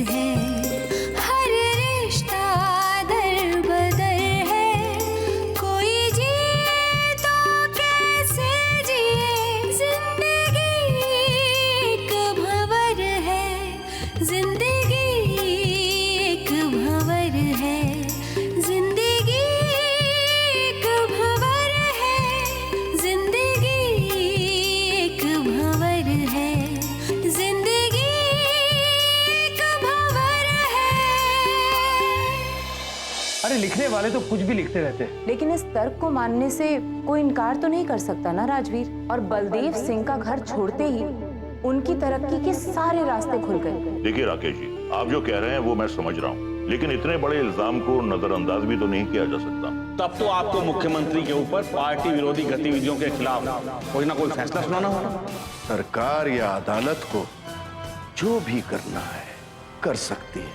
है, हर रिश्ता दर बदर है, कोई जिए तो कैसे जिए, जिंदगी एक भंवर है, जिंदगी एक भंवर है, जिंदगी एक भंवर है, जिंदगी एक भंवर है, जिंदगी एक भंवर है। अरे लिखने वाले तो कुछ भी लिखते रहते हैं। लेकिन इस तर्क को मानने से कोई इनकार तो नहीं कर सकता ना राजवीर। और बलदेव सिंह का घर छोड़ते ही उनकी तरक्की के सारे रास्ते खुल गए। देखिए राकेश जी, आप जो कह रहे हैं वो मैं समझ रहा हूँ, लेकिन इतने बड़े इल्जाम को नजरअंदाज भी तो नहीं किया जा सकता। तब तो आपको मुख्यमंत्री के ऊपर पार्टी विरोधी गतिविधियों के खिलाफ कोई ना कोई फैसला सुनाना होगा। सरकार या अदालत को जो भी करना है कर सकती है।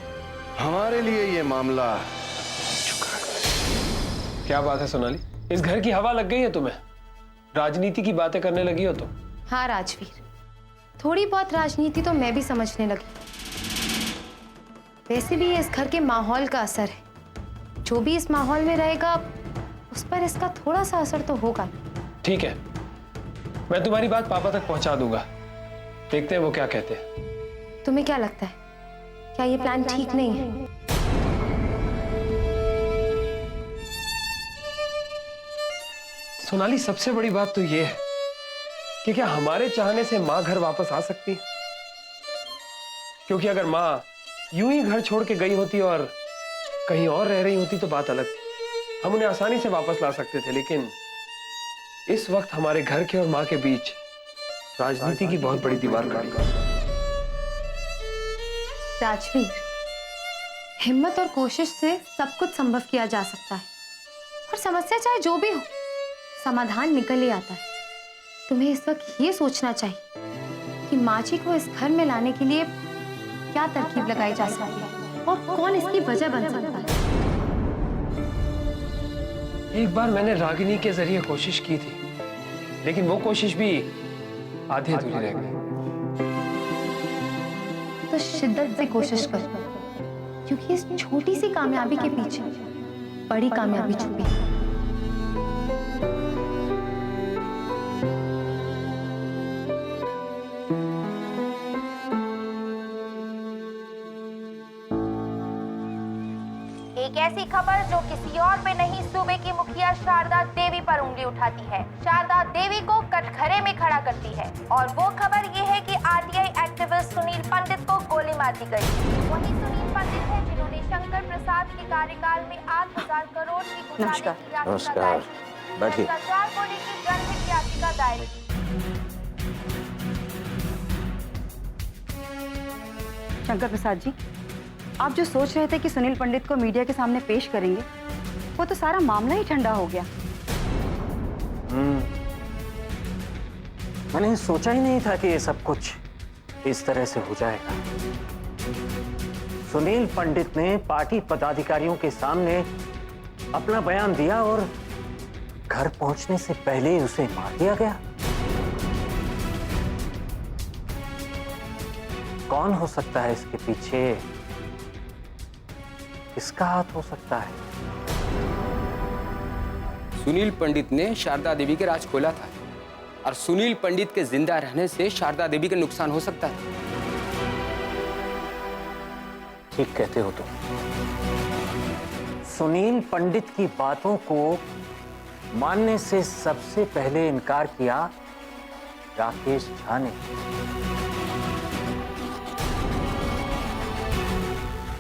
हमारे लिए ये मामला चुका है। क्या बात है सोनाली, इस घर की हवा लग गई है तुम्हें? राजनीति की बातें करने लगी हो तुम? हाँ राजवीर, थोड़ी बहुत राजनीति तो मैं भी समझने लगी। वैसे भी ये इस घर के माहौल का असर है। जो भी इस माहौल में रहेगा उस पर इसका थोड़ा सा असर तो होगा। ठीक है, मैं तुम्हारी बात पापा तक पहुंचा दूंगा। देखते हैं वो क्या कहते हैं। तुम्हें क्या लगता है, क्या ये प्लान ठीक नहीं है? सोनाली, सबसे बड़ी बात तो ये है कि क्या हमारे चाहने से माँ घर वापस आ सकती है? क्योंकि अगर माँ यूं ही घर छोड़ के गई होती और कहीं और रह रही होती तो बात अलग थी। हम उन्हें आसानी से वापस ला सकते थे, लेकिन इस वक्त हमारे घर के और माँ के बीच राजनीति की बहुत बड़ी दीवार खड़ी है। राजवीर, हिम्मत और कोशिश से सब कुछ संभव किया जा सकता है, और समस्या चाहे जो भी हो समाधान निकल ही आता है। तुम्हें इस वक्त ये सोचना चाहिए कि माँ जी को इस घर में लाने के लिए क्या तरकीब लगाई जा सकती है और कौन इसकी वजह बन सकता है। एक बार मैंने रागिनी के जरिए कोशिश की थी, लेकिन वो कोशिश भी आधी अधूरी रह गई। तो शिद्दत से कोशिश कर, क्योंकि इस छोटी सी कामयाबी के पीछे बड़ी कामयाबी छुपी है। एक ऐसी खबर जो किसी और पे नहीं, सूबे की मुखिया शारदा देवी पर उंगली उठाती है, शारदा देवी को कटघरे में खड़ा करती है। और वो खबर ये है कि आरटीआई एक्टिविस्ट सुनील पंडित को गोली मार दी गई। वही सुनील पंडित है जिन्होंने शंकर प्रसाद के कार्यकाल में 8,000 करोड़ की घोटाले की याचिका दायर की। बैठिए। भ्रष्टाचार को लेकर जनहित याचिका दायर की। शंकर प्रसाद जी, आप जो सोच रहे थे कि सुनील पंडित को मीडिया के सामने पेश करेंगे, वो तो सारा मामला ही ठंडा हो गया। मैंने सोचा ही नहीं था कि ये सब कुछ इस तरह से हो जाएगा। सुनील पंडित ने पार्टी पदाधिकारियों के सामने अपना बयान दिया और घर पहुंचने से पहले ही उसे मार दिया गया। कौन हो सकता है इसके पीछे? किसका हाथ हो सकता है? सुनील पंडित ने शारदा देवी के राज खोला था, और सुनील पंडित के जिंदा रहने से शारदा देवी का नुकसान हो सकता है। ठीक कहते हो तुम। सुनील पंडित की बातों को मानने से सबसे पहले इनकार किया राकेश झा ने।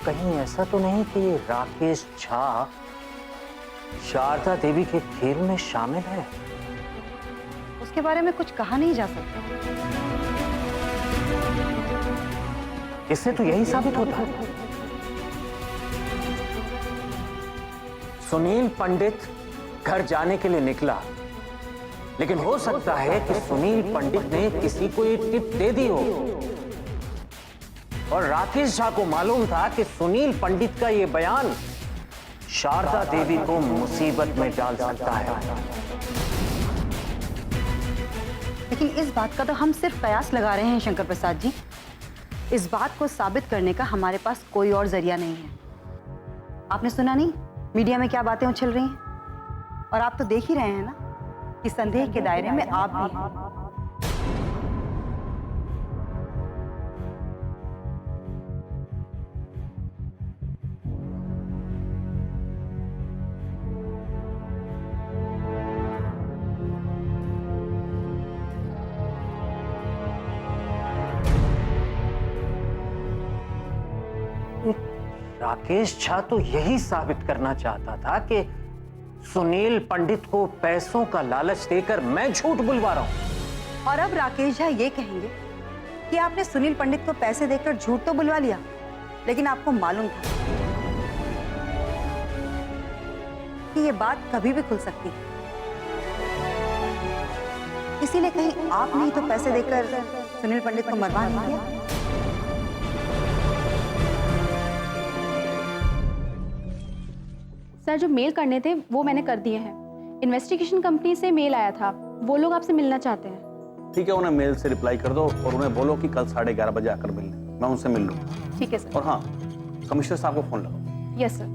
कहीं ऐसा तो नहीं कि ये राकेश झा शारदा देवी के खेल में शामिल है? उसके बारे में कुछ कहा नहीं जा सकता। इससे तो यही साबित होता है सुनील पंडित घर जाने के लिए निकला, लेकिन हो सकता है कि सुनील पंडित ने किसी को ये टिप दे दी हो, और राकेश झा को मालूम था कि सुनील पंडित का ये बयान शारदा देवी को मुसीबत में डाल सकता है। लेकिन इस बात का तो हम सिर्फ कयास लगा रहे हैं शंकर प्रसाद जी। इस बात को साबित करने का हमारे पास कोई और जरिया नहीं है। आपने सुना नहीं मीडिया में क्या बातें उछल रही हैं? और आप तो देख ही रहे हैं ना कि संदेह के दायरे में आप भी हैं। राकेश झा तो यही साबित करना चाहता था कि सुनील पंडित को पैसों का लालच देकर मैं झूठ बुलवा रहा हूं। और अब राकेश झा ये कहेंगे कि आपने सुनील पंडित को पैसे देकर झूठ तो बुलवा लिया, लेकिन आपको मालूम था कि ये बात कभी भी खुल सकती है। इसीलिए कहीं आपने ही तो पैसे देकर सुनील पंडित को मरवा नहीं दिया। सर, जो मेल करने थे वो मैंने कर दिए हैं। इन्वेस्टिगेशन कंपनी से मेल आया था, वो लोग आपसे मिलना चाहते हैं। ठीक है, उन्हें मेल से रिप्लाई कर दो और उन्हें बोलो कि कल 11:30 बजे आकर मिलने, मैं उनसे मिल लूँ। ठीक है सर। और हाँ, कमिश्नर साहब को फोन लगाओ। Yes sir.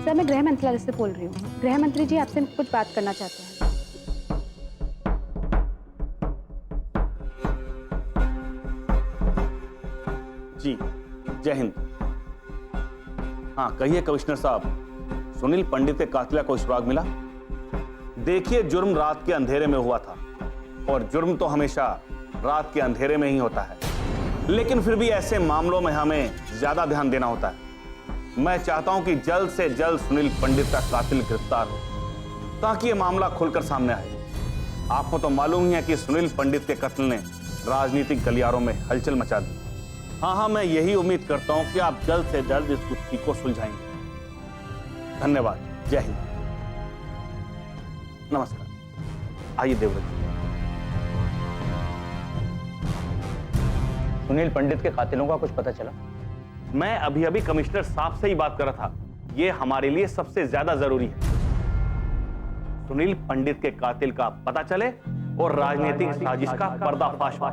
सर, मैं गृह मंत्रालय से बोल रही हूँ। गृह मंत्री जी आपसे कुछ बात करना चाहते हैं। जी, जय हिंद। हाँ कहिए कमिश्नर साहब, सुनील पंडित के कातिला को सुराग मिला? देखिए, जुर्म रात के अंधेरे में हुआ था और जुर्म तो हमेशा रात के अंधेरे में ही होता है, लेकिन फिर भी ऐसे मामलों में हमें ज्यादा ध्यान देना होता है। मैं चाहता हूं कि जल्द से जल्द सुनील पंडित का कातिल गिरफ्तार हो ताकि ये मामला खुलकर सामने आए। आपको तो मालूम ही है कि सुनील पंडित के कत्ल ने राजनीतिक गलियारों में हलचल मचा दी। हाँ, मैं यही उम्मीद करता हूं कि आप जल्द से जल्द इस गुत्थी को सुलझाएंगे। धन्यवाद। जय हिंद। नमस्कार। आइए देवव्रत जी। सुनील पंडित के कातिलों का कुछ पता चला? मैं अभी अभी कमिश्नर साहब से ही बात कर रहा था। ये हमारे लिए सबसे ज्यादा जरूरी है। सुनील पंडित के कातिल का पता चले और राजनीतिक साजिश का पर्दाफाश हो।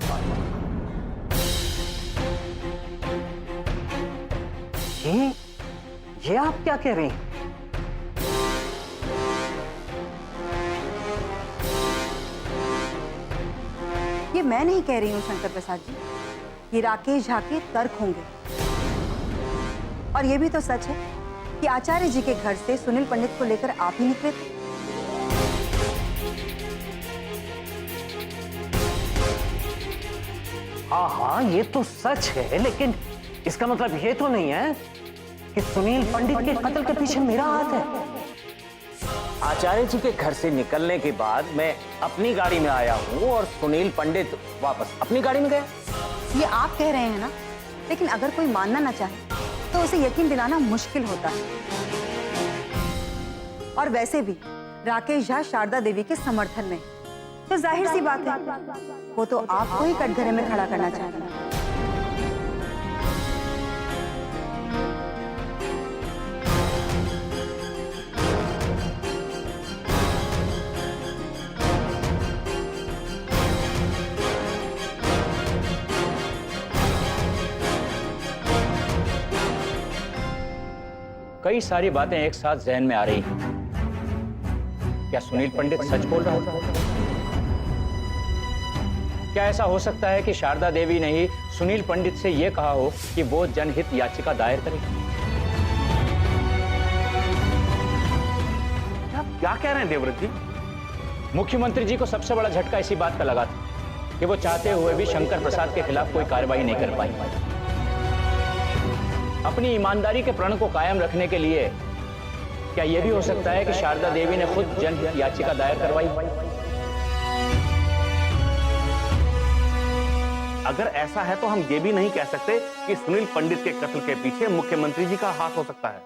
ये आप क्या कह रही हैं? ये मैं नहीं कह रही हूं शंकर प्रसाद जी, ये राकेश झा के तर्क होंगे। और ये भी तो सच है कि आचार्य जी के घर से सुनील पंडित को लेकर आप ही निकले थे। हाँ, ये तो सच है, लेकिन इसका मतलब ये तो नहीं है कि सुनील पंडित के कत्ल के पीछे मेरा हाथ है। आचार्य जी के घर से निकलने के बाद मैं अपनी गाड़ी में आया हूं और सुनील पंडित वापस अपनी गाड़ी में गए। ये आप कह रहे हैं ना, लेकिन अगर कोई मानना ना चाहे तो उसे यकीन दिलाना मुश्किल होता है। और वैसे भी राकेश झा शारदा देवी के समर्थन में, तो जाहिर सी बात है वो तो आपको ही कटघरे में खड़ा करना चाहता है। कई सारी बातें एक साथ जहन में आ रही हैं। क्या सुनील पंडित सच बोल रहा था? क्या ऐसा हो सकता है कि शारदा देवी ने ही सुनील पंडित से यह कहा हो कि वो जनहित याचिका दायर करे? आप क्या कह रहे हैं देवव्रत जी? मुख्यमंत्री जी को सबसे बड़ा झटका इसी बात का लगा था कि वो चाहते हुए भी शंकर प्रसाद के खिलाफ कोई कार्रवाई नहीं कर पाई। अपनी ईमानदारी के प्रण को कायम रखने के लिए क्या यह भी हो सकता है कि शारदा देवी ने खुद जनहित याचिका दायर करवाई? अगर ऐसा है तो हम ये भी नहीं कह सकते कि सुनील पंडित के कत्ल के पीछे मुख्यमंत्री जी का हाथ हो सकता है।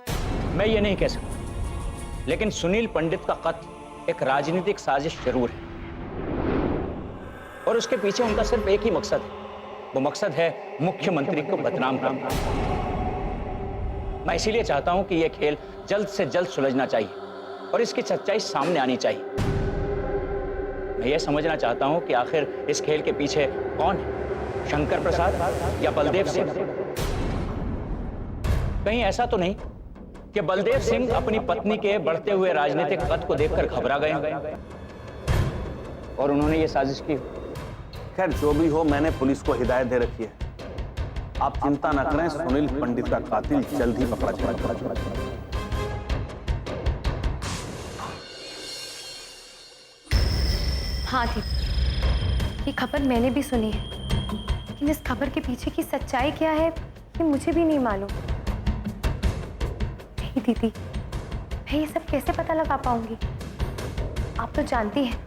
मैं ये नहीं कह सकता, लेकिन सुनील पंडित का कत्ल एक राजनीतिक साजिश जरूर है और उसके पीछे उनका सिर्फ एक ही मकसद है। वो मकसद है मुख्यमंत्री को बदनाम करना। मैं इसीलिए चाहता हूं कि यह खेल जल्द से जल्द सुलझना चाहिए और इसकी सच्चाई सामने आनी चाहिए। मैं ये समझना चाहता हूं कि आखिर इस खेल के पीछे कौन है, शंकर प्रसाद या बलदेव सिंह? कहीं ऐसा तो नहीं कि बलदेव सिंह अपनी पत्नी के बढ़ते हुए राजनीतिक कद को देखकर घबरा गए और उन्होंने ये साजिश की? खैर जो भी हो, मैंने पुलिस को हिदायत दे रखी है। आप चिंता न करें, सुनील पंडित का कातिल जल्द ही पकड़ा जाएगा। हाँ दीदी, ये खबर मैंने भी सुनी है, लेकिन इस खबर के पीछे की सच्चाई क्या है ये मुझे भी नहीं मालूम। नहीं दीदी, मैं ये सब कैसे पता लगा पाऊंगी? आप तो जानती हैं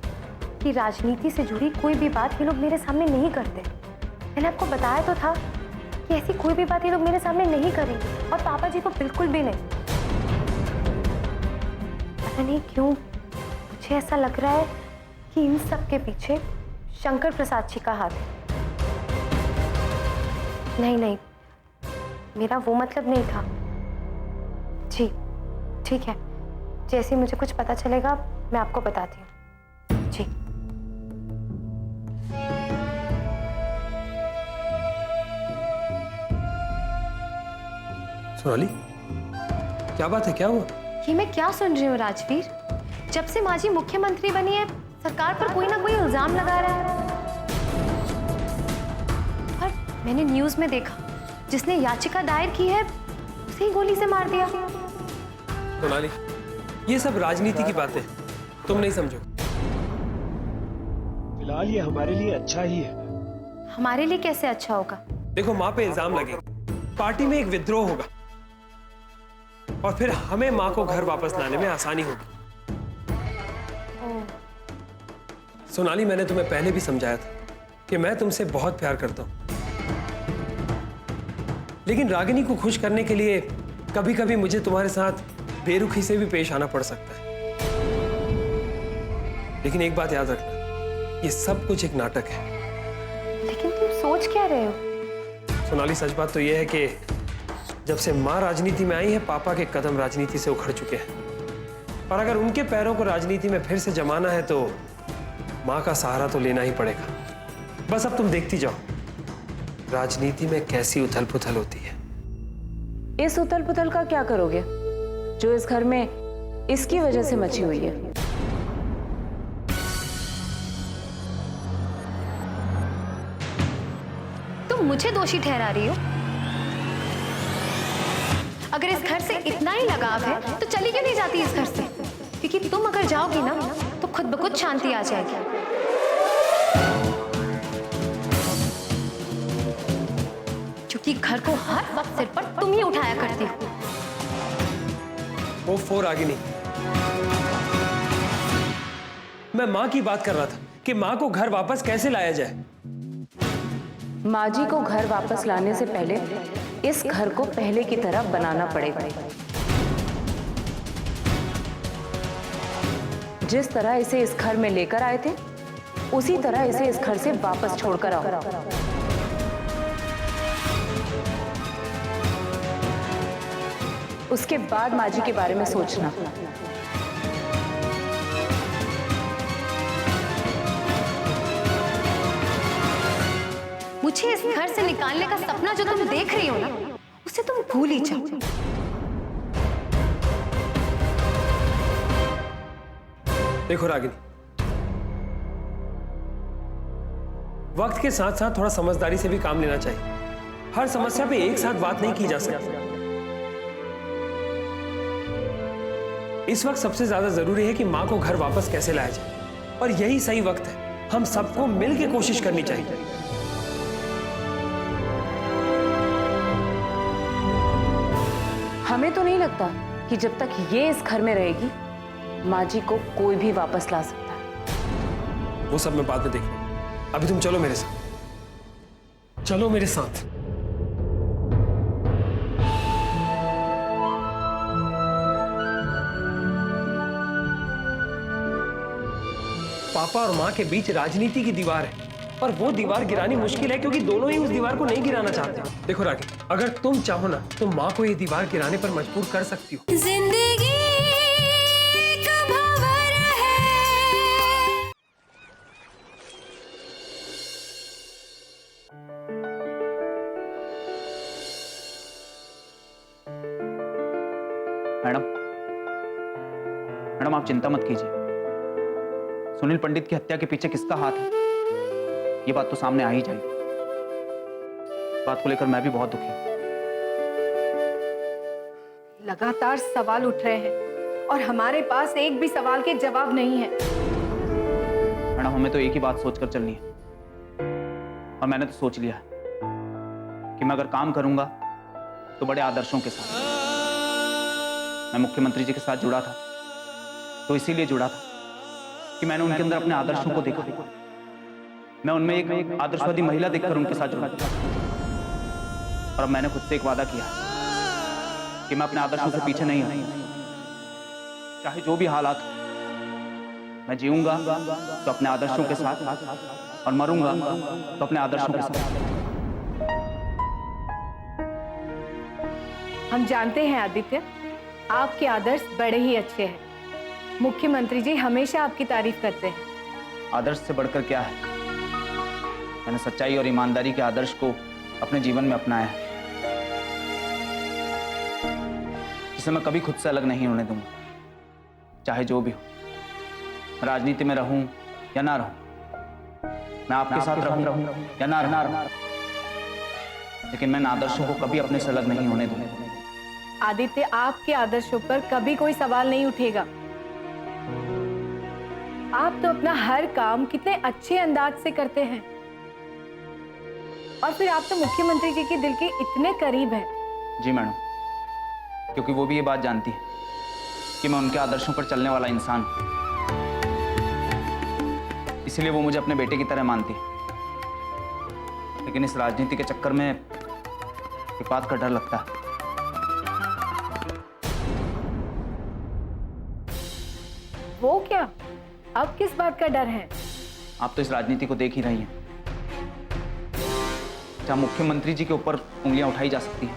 कि राजनीति से जुड़ी कोई भी बात ये लोग मेरे सामने नहीं करते। मैंने आपको बताया तो था कि ऐसी कोई भी बात ये लोग मेरे सामने नहीं करेंगे, और पापा जी तो बिल्कुल भी नहीं। पता नहीं क्यों मुझे ऐसा लग रहा है कि इन सब के पीछे शंकर प्रसाद जी का हाथ है। नहीं नहीं, मेरा वो मतलब नहीं था। जी ठीक है, जैसे मुझे कुछ पता चलेगा मैं आपको बताती हूँ। जी। सोनाली, क्या बात है, क्या हुआ? ये मैं क्या सुन रही हूँ राजवीर? जब से माँ जी मुख्यमंत्री बनी है, सरकार पर कोई ना कोई इल्जाम लगा रहा है। और मैंने न्यूज़ में देखा, जिसने याचिका दायर की है उसे ही गोली से मार दिया। सोनाली, ये सब राजनीति की बातें तुम नहीं समझो। फिलहाल ये हमारे लिए अच्छा ही है। हमारे लिए कैसे अच्छा होगा? देखो, माँ पे इल्जाम लगे, पार्टी में एक विद्रोह होगा और फिर हमें माँ को घर वापस लाने में आसानी होगी। सोनाली, मैंने तुम्हें पहले भी समझाया था कि मैं तुमसे बहुत प्यार करता हूं, लेकिन रागिनी को खुश करने के लिए कभी कभी मुझे तुम्हारे साथ बेरुखी से भी पेश आना पड़ सकता है। लेकिन एक बात याद रखना, ये सब कुछ एक नाटक है। लेकिन तुम सोच क्या रहे हो? सोनाली, सच बात तो यह है कि जब से माँ राजनीति में आई है, पापा के कदम राजनीति से उखड़ चुके हैं, और अगर उनके पैरों को राजनीति में फिर से जमाना है तो माँ का सहारा तो लेना ही पड़ेगा। बस अब तुम देखती जाओ राजनीति में कैसी उथल पुथल होती है। इस उथल पुथल का क्या करोगे जो इस घर में इसकी वजह से मची हुई है? तुम मुझे दोषी ठहरा रही हो? अगर इस घर से इतना ही लगाव है तो चली क्यों नहीं जाती इस घर से? क्योंकि तुम अगर जाओगी ना तो खुद ब खुद शांति आ जाएगी। क्योंकि घर को हर वक्त सिर पर तुम ही उठाया करती हो। वो रागिनी, मैं माँ की बात कर रहा था कि माँ को घर वापस कैसे लाया जाए। माँ जी को घर वापस लाने से पहले इस घर को पहले की तरह बनाना पड़ेगा। जिस तरह इसे इस घर में लेकर आए थे, उसी तरह इसे इस घर से वापस छोड़कर आओ। उसके बाद माँ जी के बारे में सोचना। मुझे इस घर से निकालने का सपना जो तुम देख रही हो ना, उसे तुम भूल ही जाओ। देखो रागिनी, वक्त के साथ साथ थोड़ा समझदारी से भी काम लेना चाहिए। हर समस्या पे एक साथ बात नहीं की जा सकती। इस वक्त सबसे ज्यादा जरूरी है कि माँ को घर वापस कैसे लाया जाए, और यही सही वक्त है। हम सबको मिलकर कोशिश करनी चाहिए। हमें तो नहीं लगता कि जब तक ये इस घर में रहेगी, माँ जी को कोई भी वापस ला सकता है। वो सब मैं बाद में देख लूंगा। अभी तुम चलो मेरे साथ, चलो मेरे साथ। पापा और माँ के बीच राजनीति की दीवार है, और वो दीवार गिरानी मुश्किल है क्योंकि दोनों ही उस दीवार को नहीं गिराना चाहते। देखो रागी, अगर तुम चाहो ना तो माँ को ये दीवार गिराने पर मजबूर कर सकती हो। जिंदगी एक भंवर है। मैडम आप चिंता मत कीजिए। सुनील पंडित की हत्या के पीछे किसका हाथ है ये बात तो सामने आ ही जाएगी। बात को लेकर मैं भी बहुत दुखी हूं। लगातार सवाल उठ रहे हैं और हमारे पास एक भी सवाल के जवाब नहीं है। मैडम हमें तो एक ही बात सोचकर चलनी है, और मैंने तो सोच लिया है कि मैं अगर काम करूंगा तो बड़े आदर्शों के साथ। मैं मुख्यमंत्री जी के साथ जुड़ा था तो इसीलिए जुड़ा था कि मैंने उनके अंदर अपने आदर्शों को देखा। मैं उनमें एक आदर्शवादी महिला देखकर उनके साथ जुड़ा। और अब मैंने खुद से एक वादा किया कि मैं अपने आदर्शों से पीछे नहीं हूं। चाहे जो भी हालात हो, मैं जीऊंगा तो अपने आदर्शों के साथ और मरूंगा तो अपने आदर्शों के साथ। हम जानते हैं आदित्य, आपके आदर्श बड़े ही अच्छे हैं। मुख्यमंत्री जी हमेशा आपकी तारीफ करते हैं। आदर्श से बढ़कर क्या है? मैंने सच्चाई और ईमानदारी के आदर्श को अपने जीवन में अपनाया है, जिसे मैं कभी खुद से अलग नहीं होने दूंगा। चाहे जो भी हो, राजनीति में रहूं या ना रहूं, मैं आपके साथ रहूं या ना रहूं, लेकिन मैं इन आदर्शों को कभी अपने से अलग नहीं होने दूंगा। आदित्य, आपके आदर्शों पर कभी कोई सवाल नहीं उठेगा। आप तो अपना हर काम कितने अच्छे अंदाज से करते हैं, और फिर आप तो मुख्यमंत्री जी के दिल के इतने करीब हैं। जी मैडम, क्योंकि वो भी ये बात जानती है कि मैं उनके आदर्शों पर चलने वाला इंसान हूं, इसलिए वो मुझे अपने बेटे की तरह मानती है। लेकिन इस राजनीति के चक्कर में एक बात का डर लगता है। वो क्या? अब किस बात का डर है? आप तो इस राजनीति को देख ही रही हैं, जहां मुख्यमंत्री जी के ऊपर उंगलियां उठाई जा सकती हैं,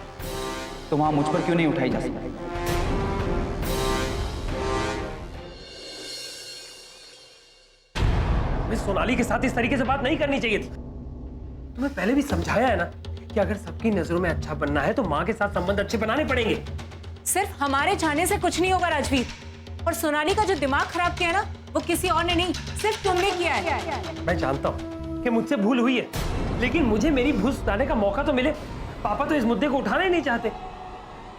तो वहां मुझ पर क्यों नहीं उठाई जा सकती? सोनाली के साथ इस तरीके से बात नहीं करनी चाहिए थी। तुम्हें पहले भी समझाया है ना कि अगर सबकी नजरों में अच्छा बनना है तो माँ के साथ संबंध अच्छे बनाने पड़ेंगे। सिर्फ हमारे चाहने से कुछ नहीं होगा राजवीर, और सोनाली का जो दिमाग खराब किया है ना, वो किसी और ने नहीं, सिर्फ तुमने किया है। मैं जानता हूँ कि मुझसे भूल हुई है, लेकिन मुझे मेरी भूल सुधारने का मौका तो मिले। पापा तो इस मुद्दे को उठाना ही नहीं चाहते।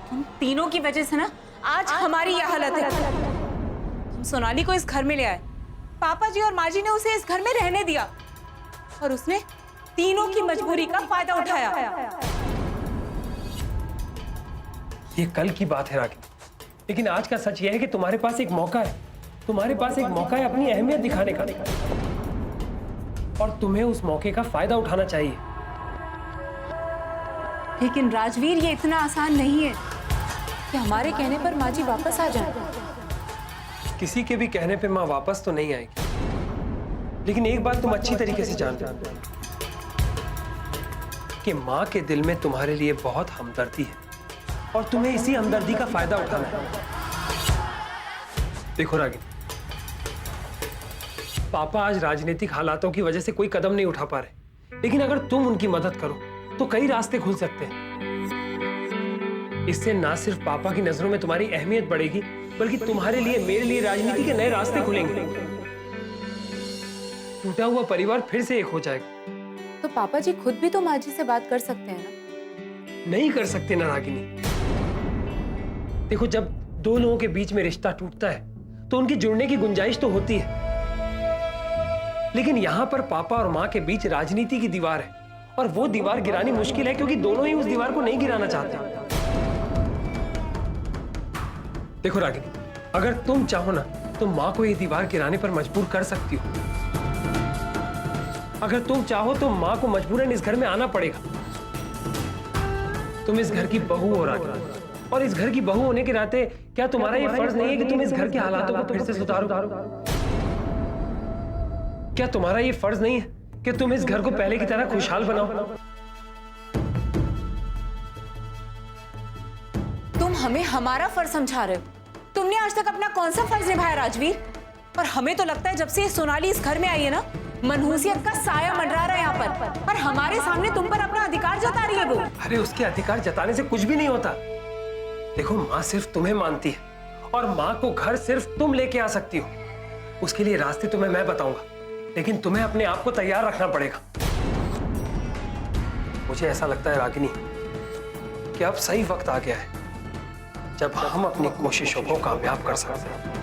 तुम तीनों की वजह से ना आज हमारी यह हालत है। तुम सोनाली को इस घर में ले आए, पापा जी और माँ जी ने उसे इस घर में रहने दिया, और उसने तीनों की मजबूरी का फायदा उठाया। ये कल की बात है रागिनी, लेकिन आज का सच यह है कि तुम्हारे पास एक मौका है। तुम्हारे पास एक मौका है अपनी अहमियत दिखाने का, और तुम्हें उस मौके का फायदा उठाना चाहिए। लेकिन राजवीर, ये इतना आसान नहीं है कि हमारे कहने पर माँ जी वापस आ जाए। किसी के भी कहने पे माँ वापस तो नहीं आएगी, लेकिन एक बात तुम अच्छी तरीके से जानते हो कि माँ के दिल में तुम्हारे लिए बहुत हमदर्दी है, और तुम्हें इसी हमदर्दी का फायदा उठाना है। देखो रागिनी, पापा आज राजनीतिक हालातों की वजह से कोई कदम नहीं उठा पा रहे, लेकिन अगर तुम उनकी मदद करो तो कई रास्ते खुल सकते हैं। इससे ना सिर्फ पापा की नजरों में तुम्हारी अहमियत बढ़ेगी, बल्कि तुम्हारे लिए, मेरे लिए राजनीति के नए रास्ते खुलेंगे। टूटा हुआ परिवार फिर से एक हो जाएगा। तो पापा जी खुद भी तो माँ जी से बात कर सकते हैं ना? नहीं कर सकते ना रागिनी। देखो, जब दो लोगों के बीच में रिश्ता टूटता है तो उनकी जुड़ने की गुंजाइश तो होती है, लेकिन यहां पर पापा और माँ के बीच राजनीति की दीवार है, और वो दीवार गिरानी मुश्किल है क्योंकि दोनों ही उस दीवार को नहीं गिराना चाहते। देखो रागिनी, अगर तुम चाहो ना तो माँ को ये दीवार गिराने पर मजबूर कर सकती हो। अगर तुम चाहो तो माँ को मजबूरन इस घर में आना पड़ेगा। तुम इस घर की बहू हो रागिनी, और इस घर की बहू होने के नाते क्या तुम्हारा ये फर्ज नहीं है कि तुम इस घर के हालातों को फिर से सुधारो? क्या तुम्हारा ये फर्ज नहीं है कि तुम इस घर को पहले की तरह खुशहाल बनाओ? तुम हमें हमारा फर्ज समझा रहे हो। तुमने आज तक अपना कौन सा फर्ज निभाया राजवीर? और हमें तो लगता है जब से सोनाली इस घर में आई है ना, मनहूसियत का साया मंडरा रहा है यहाँ पर, और हमारे सामने तुम पर अपना अधिकार जता रही है वो। अरे उसके अधिकार जताने से कुछ भी नहीं होता। देखो, माँ सिर्फ तुम्हें मानती है, और माँ को घर सिर्फ तुम लेके आ सकती हो। उसके लिए रास्ते तुम्हें मैं बताऊंगा, लेकिन तुम्हें अपने आप को तैयार रखना पड़ेगा। मुझे ऐसा लगता है रागिनी कि अब सही वक्त आ गया है जब हम अपनी कोशिशों को कामयाब कर सकते हैं।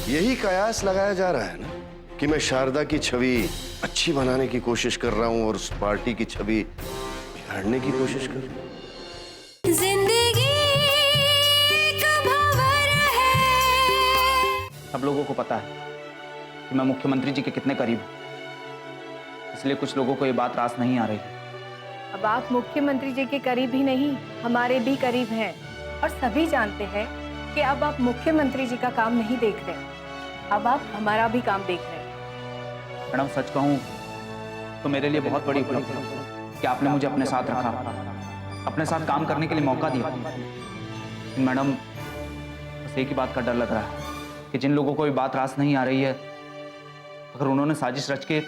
यही कयास लगाया जा रहा है ना कि मैं शारदा की छवि अच्छी बनाने की कोशिश कर रहा हूं और उस पार्टी की छवि बिगाड़ने की कोशिश कर रहा हूं। जिंदगी एक भंवर है। सब लोगों को पता है कि मैं मुख्यमंत्री जी के कितने करीब हूं, इसलिए कुछ लोगों को ये बात रास नहीं आ रही है। अब आप मुख्यमंत्री जी के करीब ही नहीं, हमारे भी करीब हैं। और सभी जानते हैं कि अब आप मुख्यमंत्री जी का काम नहीं देख रहे, अब आप हमारा भी काम देख रहे हैं। मैडम सच कहूं तो मेरे लिए बहुत बड़ी उपलब्धि है कि आपने मुझे अपने साथ रखा, अपने साथ काम करने के लिए मौका दिया। लेकिन मैडम बस एक ही बात का डर लग रहा है कि जिन लोगों को ये बात रास नहीं आ रही है, अगर उन्होंने साजिश रच के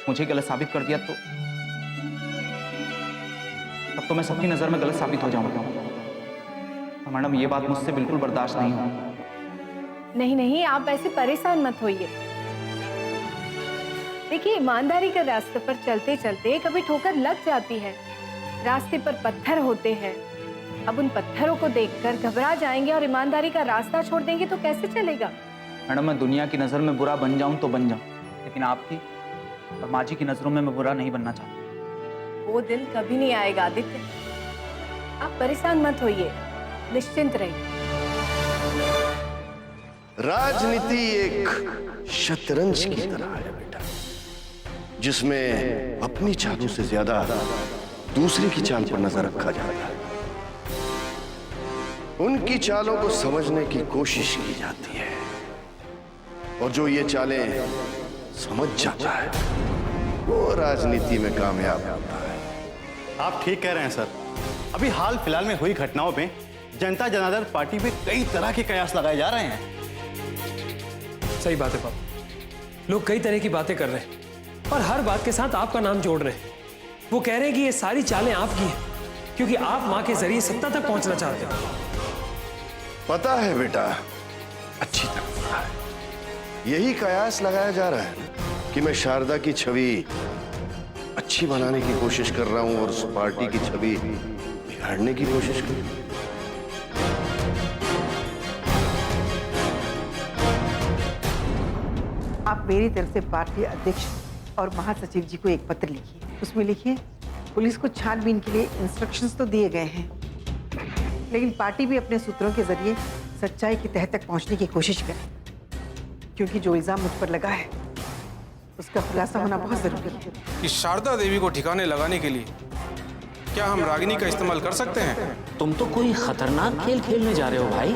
मुझे गलत साबित कर दिया तो तब तो मैं सबकी नजर में गलत साबित हो जाऊंगा। मैडम ये बात मुझसे बिल्कुल बर्दाश्त नहीं होगी। नहीं नहीं, आप ऐसे परेशान मत होइए। देखिए, ईमानदारी के रास्ते पर चलते चलते कभी ठोकर लग जाती है, रास्ते पर पत्थर होते हैं। अब उन पत्थरों को देखकर घबरा जाएंगे और ईमानदारी का रास्ता छोड़ देंगे तो कैसे चलेगा? मैडम मैं दुनिया की नजर में बुरा बन जाऊं तो बन जाऊं, लेकिन आपकी और माँ जी की नजरों में मैं बुरा नहीं बनना चाहता। वो दिन कभी नहीं आएगा आदित्य, आप परेशान मत होइए, निश्चिंत रहिए। राजनीति एक शतरंज की तरह है बेटा, जिसमें अपनी चालों से ज्यादा दूसरे की चाल पर नजर रखा जाता है। उनकी चालों को समझने की कोशिश की जाती है और जो ये चालें समझ जाता है वो राजनीति में कामयाब होता है। आप ठीक कह रहे हैं सर। अभी हाल फिलहाल में हुई घटनाओं में जनता जनार्दन पार्टी पे कई तरह के कयास लगाए जा रहे हैं। सही बात है पापा, लोग कई तरह की बातें कर रहे हैं और हर बात के साथ आपका नाम जोड़ रहे हैं। वो कह रहे हैं कि ये सारी चालें आपकी हैं क्योंकि आप मां के जरिए सत्ता तक पहुंचना चाहते हो। पता है बेटा, अच्छी तरह पता है। यही कयास लगाया जा रहा है कि मैं शारदा की छवि अच्छी बनाने की कोशिश कर रहा हूं और उस पार्टी की छवि बिगाड़ने की कोशिश कर रहा हूं। आप मेरी तरफ से पार्टी अध्यक्ष और महासचिव जी को एक पत्र लिखिए। उसमें लिखिए, पुलिस को छानबीन के लिए इंस्ट्रक्शंस तो दिए गए हैं, लेकिन पार्टी भी अपने सूत्रों के जरिए सच्चाई की तह तक पहुंचने की कोशिश करे, क्योंकि जो इल्जाम मुझ पर लगा है उसका खुलासा होना बहुत जरूरी है। कि शारदा देवी को ठिकाने लगाने के लिए क्या हम रागिनी का इस्तेमाल कर सकते हैं? तुम तो कोई खतरनाक खेल खेलने जा रहे हो भाई।